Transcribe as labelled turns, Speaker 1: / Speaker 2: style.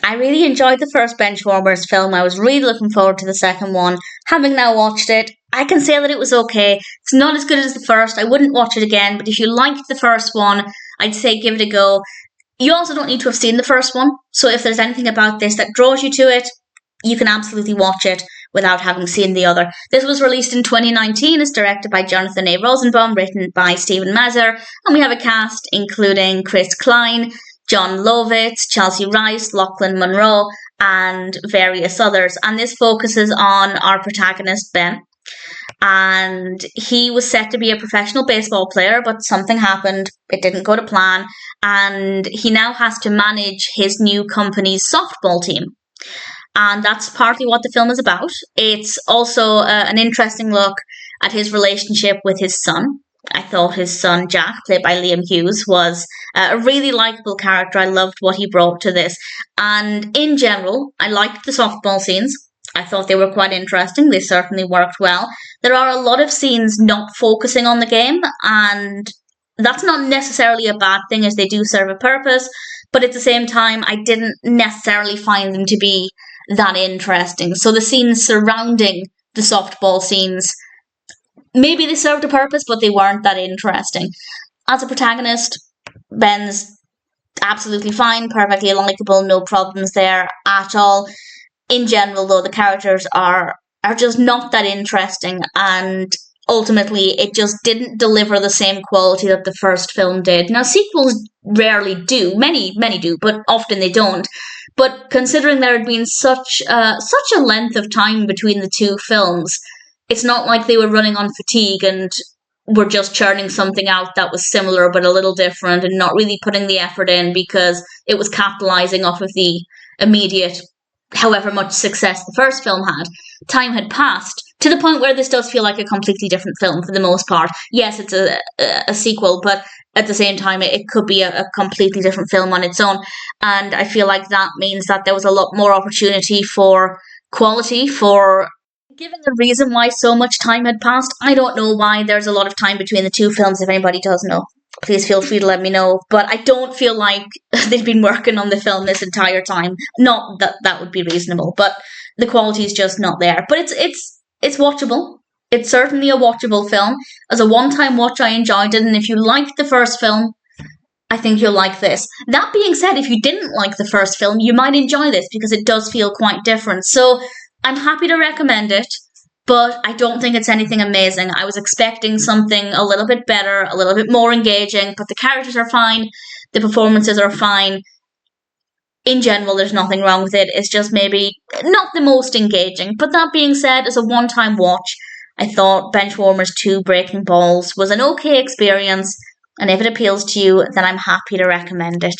Speaker 1: I really enjoyed the first Benchwarmers film. I was really looking forward to the second one. Having now watched it, I can say that it was okay. It's not as good as the first. I wouldn't watch it again, but if you liked the first one, I'd say give it a go. You also don't need to have seen the first one, so if there's anything about this that draws you to it, you can absolutely watch it without having seen the other. This was released in 2019. It's directed by Jonathan A. Rosenbaum, written by Stephen Mazur, and we have a cast including Klein, Jon Lovitz, Chelsey, Reist, Lochlyn, Munro, and various others. And this focuses on our protagonist, Ben. And he was set to be a professional baseball player, but something happened. It didn't go to plan. And he now has to manage his new company's softball team. And that's partly what the film is about. It's also an interesting look at his relationship with his son. I thought his son, Jack, played by Liam Hughes, was a really likeable character. I loved what he brought to this. And in general, I liked the softball scenes. I thought they were quite interesting. They certainly worked well. There are a lot of scenes not focusing on the game, and that's not necessarily a bad thing, as they do serve a purpose. But at the same time, I didn't necessarily find them to be that interesting. So the scenes surrounding the softball scenes, maybe they served a purpose, but they weren't that interesting. As a protagonist, Ben's absolutely fine, perfectly likable, no problems there at all. In general, though, the characters are just not that interesting, and ultimately it just didn't deliver the same quality that the first film did. Now, sequels rarely do. Many do, but often they don't. But considering there had been such a length of time between the two films, it's not like they were running on fatigue and were just churning something out that was similar but a little different and not really putting the effort in because it was capitalising off of the immediate, however much success the first film had. Time had passed to the point where this does feel like a completely different film for the most part. Yes, it's a sequel, but at the same time, it could be a completely different film on its own. And I feel like that means that there was a lot more opportunity for quality, for giving a reason why so much time had passed. I don't know why there's a lot of time between the two films. If anybody does know, please feel free to let me know. But I don't feel like they've been working on the film this entire time. Not that that would be reasonable, but the quality is just not there. But it's watchable. It's certainly a watchable film. As a one-time watch, I enjoyed it, and if you liked the first film, I think you'll like this. That being said, if you didn't like the first film, you might enjoy this because it does feel quite different. So I'm happy to recommend it, but I don't think it's anything amazing. I was expecting something a little bit better, a little bit more engaging, but the characters are fine, the performances are fine. In general, there's nothing wrong with it. It's just maybe not the most engaging. But that being said, as a one-time watch, I thought Benchwarmers 2 Breaking Balls was an okay experience, and if it appeals to you, then I'm happy to recommend it.